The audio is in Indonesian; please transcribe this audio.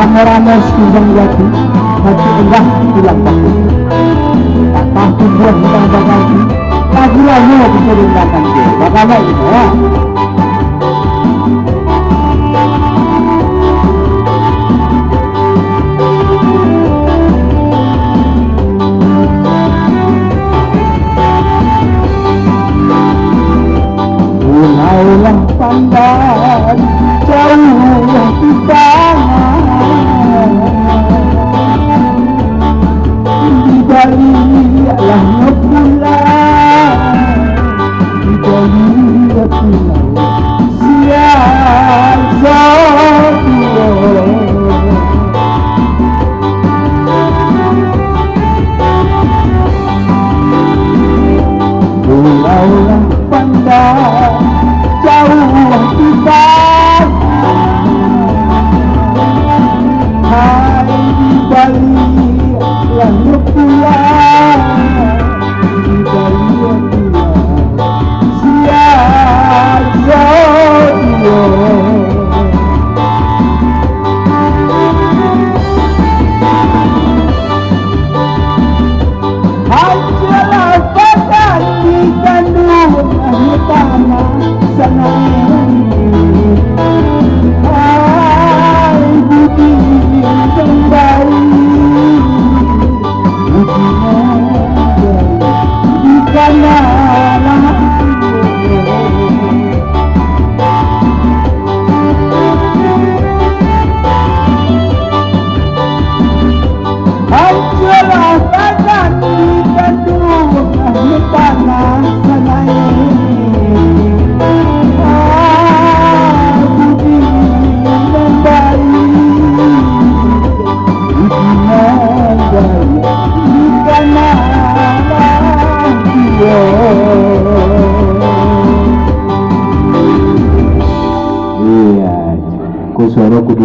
rame-rame sinjang jadi mati enggak pulang baku tak tahu buat hutang bagasi lagu-lagu bisa diungkapkan dia bagaimana itu ya. Ulaulah pandang jauh di tangan di balik langit bulan di balik pulau siang satu ulaulah pandang jauh di tangan hai di balik langit bulan di balik bulan siang satu hancurlah badan di kandungan tanah sana hai budi kembali budi kembali di kanan hancurlah badan di kandungan tanah sana iya, ku suara kudu